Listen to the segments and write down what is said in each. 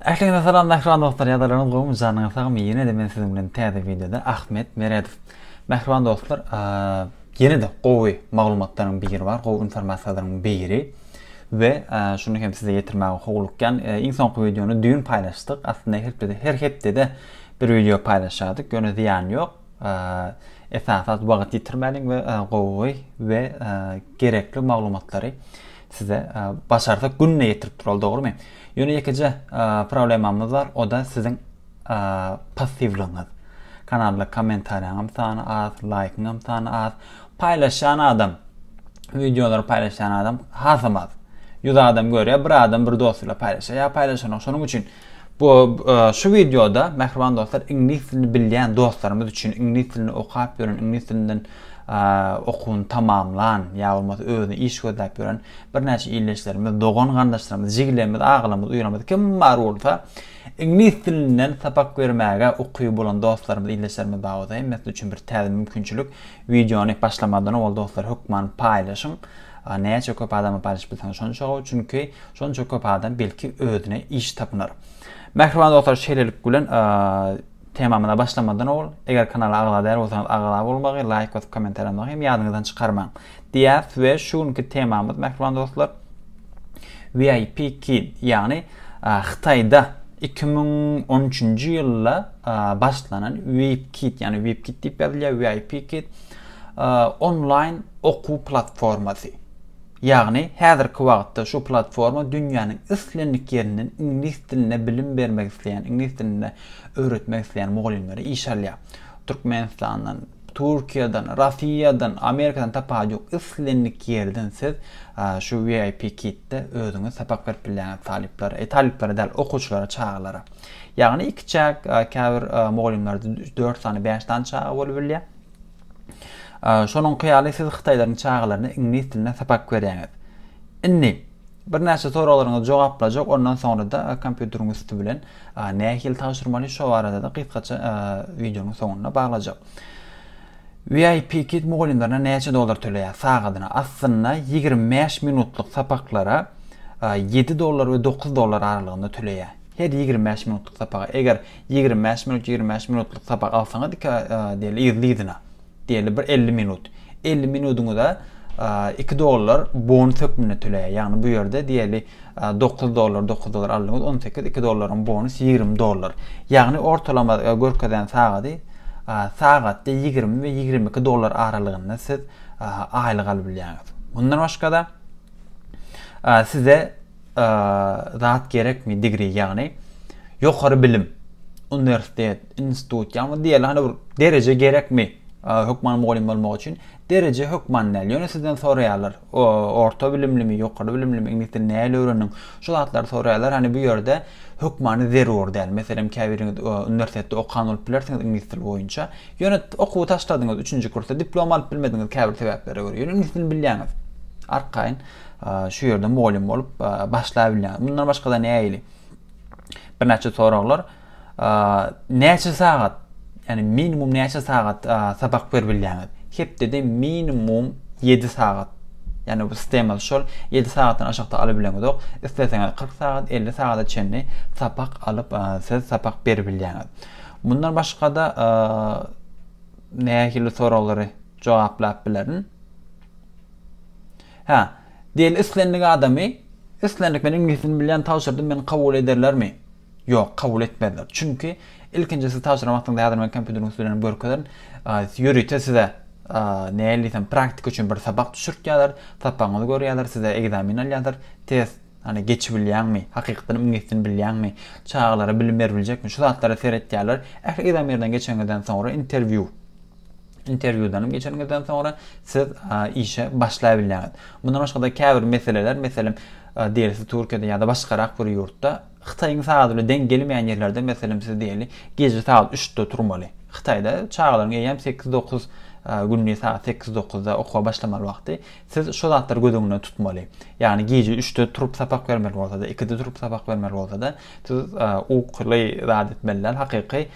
Herkese selam mehriban dostlar, yadalarınız qoyum canınız sağım. Yine de men sizin bilen täze videoda Ahmet Meredov. Mehriban dostlar, yine de qowy maglumatlaryň biri var, qowy informasiýalaryň biri ve şunu hem size getirmäge howlukkan iň soňky videonu dün paylaşdyk. Aslında her hepde de bir video paylaşadyk. Göne ziyan ýok. Esasat wagt ýetirmäliň we qowy ve gerekli maglumatlary size başarsak gününe getirip duralım, doğru mu? Yine ikinci problemamız var, o da sizin pasifliğiniz. Kanalda komentaryanım sana az, like'ım sana az, paylaşan adam, videoları paylaşan adam hazamaz. 100 adam görüyor, bir adam bir dostuyla paylaşıyor. Ya paylaşan şunun için şu videoda mehriban dostlar İngiliz dilini bilýän dostlarımız için İngiliz dilini okuyup görün, İngiliz dilinden okun tamamlan ya olmaz özüne iş gözläp görän bir näçe illeşlerimiz, dogan gandaşlarymız, jiglerimiz, aglarymız, uýramyz kim bar bolsa İngiliz dilinden sapak bermäge okuýup bolan dostlarymız, illeşlerimiz bagada emesli üçin bir täze mümkinçilik videony başlamadan ol dostlar hukman paylaşyň. Näçe köp adamy paylaşyp bilsäň şonça çünki şonça köp adam belki özüne iş tapynar. Mehriban dostlar şeýlelik bilen temamına başlamadan ol. Eğer kanala agla der bolsaňyz agla bolmagy, like we komentar almagy hem ýadyňyzdan çykarmaň. Diýär we şunky temamyz mehriban dostlar VIP Kid, yani Xitayda 2013-nji ýylda başlanan VIP Kid, yani VIP Kid diýip ýazylýar, VIP Kid online okuw platformasy. Yani häzirki wagtda şu platforma dünýäniň islenlik ýerinden İngiliz diline bilim bermek isleýän, İngiliz diline öğretmek isleýän mugallimlere işarlýar. Türkmenistandan, Türkiýeden, Russiýadan, Amerikadan tapagy ýok islenlik ýerden siz şu VIP Kit'de özüňiz sapak berip bilýän taliplara däl okuwçylara çağlara. Yani iki çak käbir mugallimlerde 4 tane 5 tane çağı bolup bilýär. Şonun kıyaly siz Xitaylaryň çağlaryny İngiliz diline sapak berýäňiz. Indi bir näçe soraklaryňyzy jogaplajak, ondan sonra da kompýuteriňiz üstü bilen nähil taşyrmaly şu arada da gysgaça videonyň soňuna baglajak. VIP Kit mugallimlerine näçe dollar töleýär sagadyna? Aslında 25 minutluk sapaklara 7 dollar ve 9 dollar aralygynda töleýär. Her 25 minutluk sapak, eger 25 minutluk sapak alsaňyz diýeli diyelim bir 50 minut. 50 minutuňu da 2 dollar bonus hökmüne töleýär. Yani bu ýerde diýeli 9 dollar alýanys 18 2 dollaryň bonus 20 dollar. Yani ortalama görkezän sagatda 20 we 22 dollar aralygynda siz aýlyk alyp bilýäňiz. Bundan başga da size zat gerekmi degree, yani ýokary bilim, universitet, institut, yani diýeli hani bir derece gerekmi? Hukman mugallim bolmak üçin derece hukman näl? Ýöne sizden soraýarlar. Orta bilimlimi, ýokary bilimlimi, İngiliz dilini näle öwreniň? Şu zatlar soraýarlar. Hani bu ýerde hukmany zerur däl. Meselem käbir universitetde okan bolup bilersiňiz İngiliz dili boýunça. Ýöne okuw taşladyňyz 3-nji kursda diploma alyp bilmediňiz käbir sebeplere görä. Ýöne İngiliz dilini bilýäňiz. Arkaýyn şu ýerde mugallim bolup başlap bilýäňiz. Bundan başga da näýeli? Bir näçe soraglар. Näçe sagat, yani minimum näçe sagat sabak berip bilýäňiz? Hepde de minimum 7 sagat. Yani bu sistem şol 7 sagatdan aşagda alyp bilýäňiz. Isteseňiz 40 sagat, 50 sagata çenli sabak alyp siz sabak berip bilýäňiz. Bundan başga da nähili soraglary jogaplap bilerin. Diýeli islenlik adamy, islenlik men İngiliz dilini bilýän taşyrdy, men kabul ederlermi? Yok, kabul etmediler. Çünkü ilkincisi taşıran vaktinde yadırman kompüteriň üstünden görkezler ýörüýte size näle praktik üçin bir sabak düşürtýärler, sapaňyzy görýärler, size egzamin alýarlar, test hani geçip bilýärmi, hakykatdan İngiliz dilini bilýärmi, çağlara bilim berilýekmi, şu zatlara seretýärler. Ägär egzaminlerden geçeňizden sonra interviewdan geçeňizden sonra siz işe başlaýa bilýärsiz. Bundan başga da käbir meseleler, meselem diýersiz Türkiýede ýa-da başgarak bir ýurtda Xitayň sagaty bilen deň gelmeýän ýerlerde meselem siz diýeli gece saat 3'de turmaly. Xitayda çağlaryň eýem 8-9 günni saat 8-9'da okuwa başlamaly wagty. Siz şu zatlary gödüňizde tutmaly. Yani gece 3'de turup sapak bermeli bolsa da, 2'de turup sapak bermeli bolsa da siz ukly zat etmeliler. Hakyky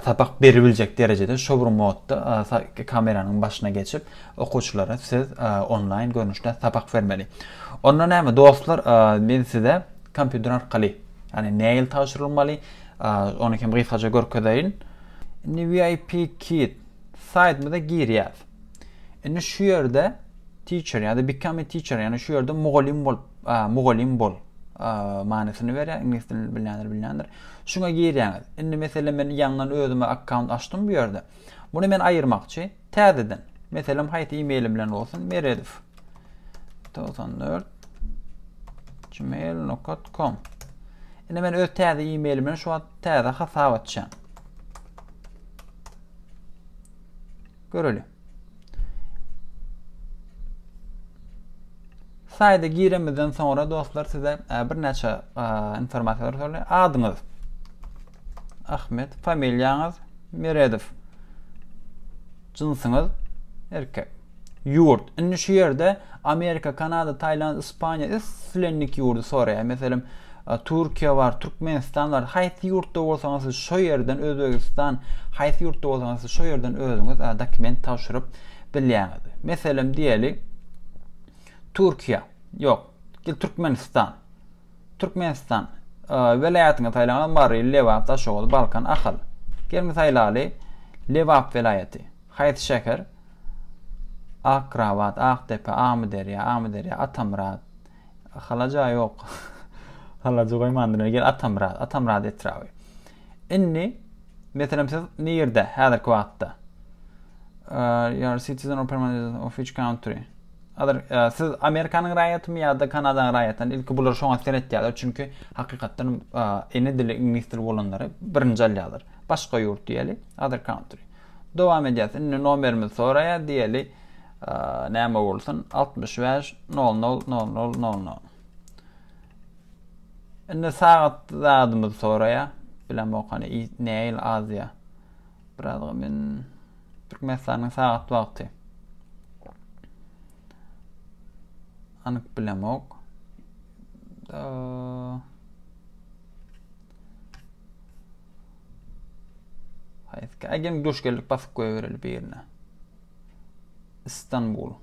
sapak beribiljek derecede şu bir modda kameranyň başyna geçip okuwçylara siz online görnüşde sapak bermeli. Ondan näme dostlar, men size kompüter arkaly Yani näil taşırılmaly? Onu kim gısaca görkedeyin. Indi VIP kit site-da girýär. Indi şu ýerde teacher ýa-da become a teacher ýani şu ýerde mugallim bol manasyny berýär. İnglis dilini bilýänler. Şuna girýäňiz. Indi meselem men ýandan özüme account açdym bu ýerde. Bunu men ayırmakçı täzeden. Meselem haýty e-mailim bilen bolsun Meredif 94 gmail.com. Indi men öz täze e-mailim bilen şu wagt täze hasap açjam. Göreli. Sayda giremizden sonra dostlar size bir neçe informasiýalar sorulýar. Adyňyz Ahmet, familiýaňyz Meredif. Cinsiňiz erkek. Yurt. Indi şu ýerde Amerika, Kanada, Tayland, Ispaniýa islenlik ýurdy soraýar. Meselem Türkiýe var, Türkmenistan var. Haýsy ýurtda bolsaňyz şo ýerden Özbegistan, haýsy ýurtda bolsaňyz şo ýerden özüňiz dokument taşyryp bilýäňiz. Meselem diýeli Türkiýe, ýok, Türkmenistan. Türkmenistan welaýatyna taýlanan bary Lewap, Taşoğlu, Balkan, Ahal. Gelme taýlaly Lewap welaýaty. Haýsy şäher? Akravat, Aktepe, Amderya, Atamrat. Halaja ýok. Halaja goýmandyr. Gel Atamrat etrawy. Inni meselem siz nerede häzirki wagtda? Your citizen or permanent of which country? Siz Amerikanyň raýatymy ýa-da Kanadaň raýatyny ilki bular şoňa seretýärler çünki hakykatdan ene dili ingliz dili bolanlary birinji alýarlar. Başga ýurt diýeli, other country. Dowam edýäs. Indi nomerimi soraýar diýeli näme bolsun 65 00 00 00. Indi sagat zadymy soraýar. Bilen okany näil Aziýa. Birazga men Türkmenistanyň sagat wagty. Anyk bilemok. Haýsy agen göçgelik basyp goýbereli birine. Istanbul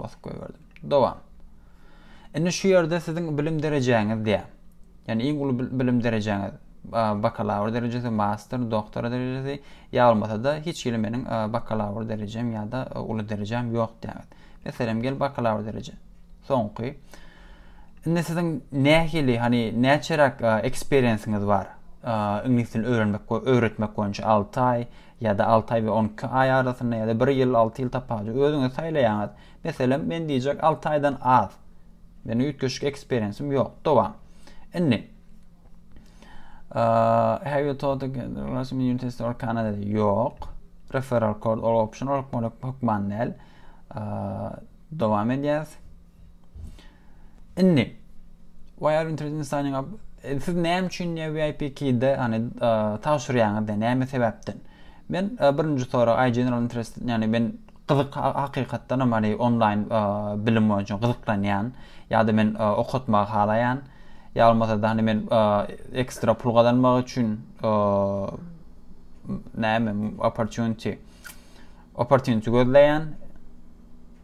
basyp goýberdim. Dowam. Indi şu ýerde siziň bilim derejeňiz diýär. Yani iň uly bilim derejeňiz bakalavr derecesi, master, doktora derecesi ýa bolmasa da hiç ýyly meniň bakalavr derejem ýa-da uly derejem ýok diýär. Meselem gel bakalavr derece. Soňky. Indi siziň nähili hani näçerak experienceňiz var? İnglis dilini öğretmek boýunça 6 ay ýa-da 6 ay we 12 ay arasynda ýa-da 1 ýyl 6 ýyl tapaýar. Özüňiz saýlaýaňyz. Meselem men diýjek 6 aýdan az. Benim ýetgeçlik experience'im ýok. Dowam. Indi have you taught the Russian University or Canada? Ýok. Referral code or optional hukmannel. Dowam edýäs. Indi why are you interested in signing up? Siz näme üçin VIP kide hani taşyrýaňyz, näme sebäpden? Men birinji soru I general interest, yani ben gyzyk hakykatdan hani online bilim boýunça gyzyklanýan ýa-da men okutmak halaýan ýa bolmasa da hani men ekstra pul gazanmak üçin näme opportunity gözleýän,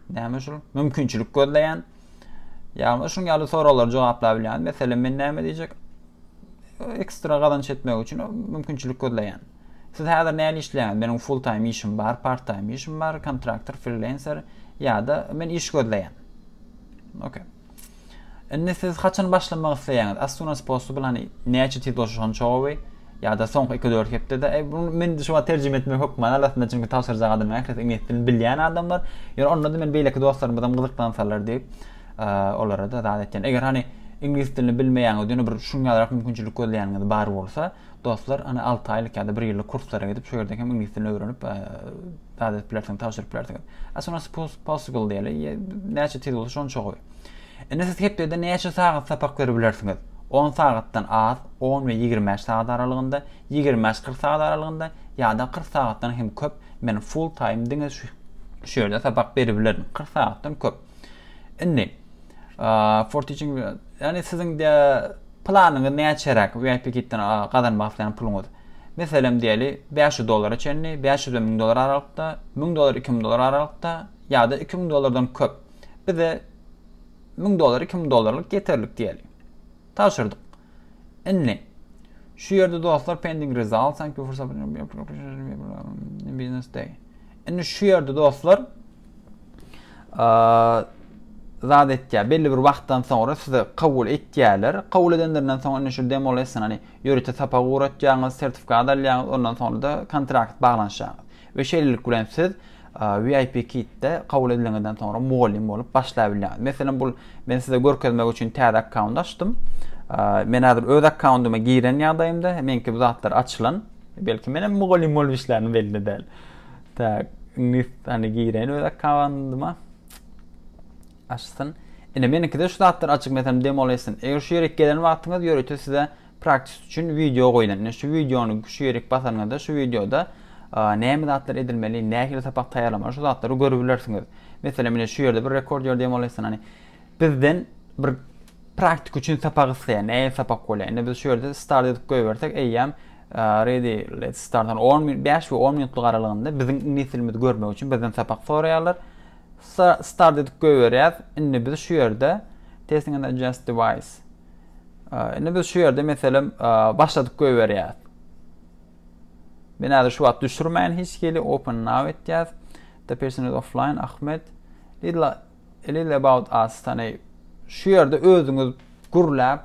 näme şol mümkinçilik gözleýän ýa-da şuňaly soralar jogaplar bilýän. Meselem men näme diýjek? Ekstra gazanç etmek üçin mümkinçilik gözleýän. Siz häzir näme işleýän? Meniň full time işim bar, part time işim bar, kontraktor, freelancer ýa-da men iş gözleýän. Okay. Indi siz haçan başlamak isleýäňiz? As soon as possible hani näçe titel şonçowy ýa-da soňky 2-4 hepde bunu men şoňa terjime etmek hukman alasynda çünki tawsirjak adamlar ähli ingliz dilini bilýän adamlar. Ýöne onda da men beýleki dostlarymdan gyzyklansalar diýip olara da davet etýän. Eger hani ingliz dilini bilmeýäňiz, ýöne bir şuňalara mümkinçilik gözleýäňiz bar bolsa, dostlar hani 6 aýlyk ýa-da 1 ýyllyk kurslara gidip şu ýerde hem ingliz dilini öwrenip davet bilersiň, tawsir bilersiň. As soon as possible diýeli, näçe titel şonçowy. Indi siz hepde näçe sagat sapak berip bilersiňiz? 10 sagatdan az, 10 we 25 sagat aralygynda, 25-40 sagat aralygynda ýa-da 40 sagatdan hem köp. Men full time diňiz şu ýerde sapak berip bilerim. 40 sagatdan köp. Indi for teaching, yani siziň de planyňyz näçerak VIP kitden gazanmak bilen puluňyz. Meselem diýeli $500 çenli, $500.000 aralykda, $1.000 $2.000 aralykda ýa-da $2.000 köp. Bize $1.000 $2.000 yeterlik diýeli. Taşyrdyk. Inni. Şu yerde dostlar pending results thank you for submitting business day. Inni şu yerde dostlar zat etdiler. Belli bir wagtdan sonra size kabul etdiler. Kabul edenlerden sonra şu demo lesson hani yörete sapa uğratacağınız, sertifikat alacağınız, ondan sonra da kontrakt bağlanacağınız. Ve şeylik bilen siz VIP kitde kabul edilenden sonra muallim olup başlayabileceğiniz. Mesela ben size görkezmek için tag account açtım. Men hazır öz accountuma giren ýagdaýymda menki bu zatlar açylan. Belki menem muallim bolup işlerini belli değil. Tak, hani giren öz accountuma açsın. Ine meniki de şu zatlar açık mesela demo lesson. Eger şu ýerek gelen wagtyňyz ýörete size praktis üçin video goýulan. Şu videonu şu ýerek basanňyzda şu videoda näme zatlar edilmeli, näme sapak taýýarlama şu zatlary görebilirsiňiz. Mesela mene şu ýerde bir rekord ýer demo lesson hani bizden bir praktik üçin sapak isleýän, näme sapak bolýar. Ine biz şu ýerde start edip goýbersek, eýýam ready let's start on 10 minut 5 we 10 minutlyk aralygynda biziň nesilimizi görmek üçin bizden sapak soraýarlar. Start edip goýberýär. Ine biz şu ýerde testing and adjust device. Ine biz şu ýerde meselem başladyk goýberýär. Ben hazır şu wagt düşürmeýän hiç geli open now etýär. The person is offline Ahmet. A little about us. Hani şu ýerde özüňiz gurlap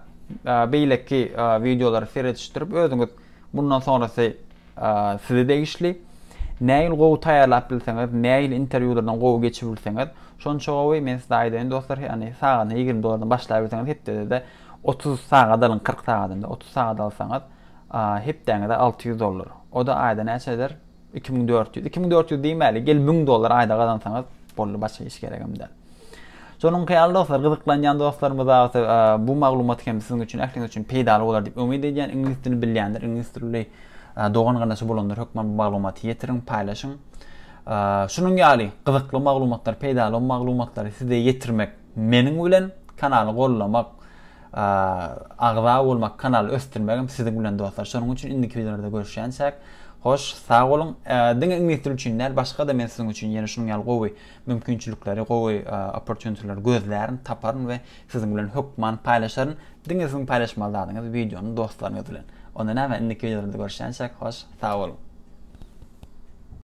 beýleki videolary seretişdirip özüňiz bundan sonrasy size degişli näil gowy taýýarlap bilseňiz, näil interwýulardan gowy geçip bilseňiz, şonça gowy men size aýdyn dostlar, yani sagat $20 başlaýar bilseňiz, hepde de 30 sagat alın, 40 sagatynda 30 sagat alsaňyz, hepdeňe de $600. O da aýda näçe eder? 2400. 2400 diýmeli, gel $1000 aýda gazansaňyz, bolly başga iş geregem der. Şonun hyýaly dostlar, gyzyklanýan dostlarymyz bu maglumat hem siziň üçin, ähliňiz üçin peýdaly bolar diýip umyt edýän, ingliz dilini bilýänler, ingliz dilini dogan ganaşy bolanlar hökmen bu maglumaty ýetirin, paýlaşyň. Şunun ýaly gyzykly maglumatlar, peýdaly maglumatlary size ýetirmek meniň bilen kanaly gollamak, agza bolmak, kanaly östirmegim siziň bilen dostlar. Şonuň üçin indiki videolarda görüşýänsek, hoş, sağ olun. Diňe ingliz dili üçin başga da men siziň üçin ýene şunun ýaly gowy mümkinçilikleri, gowy opportunityler gözlärin taparyn we siziň bilen hökmen paýlaşaryn. Diňe siziň paýlaşmalarynız videonyň dostlaryňyz bilen. Onda näme indiki videolarda görüşýänsek, hoş, sağ olun.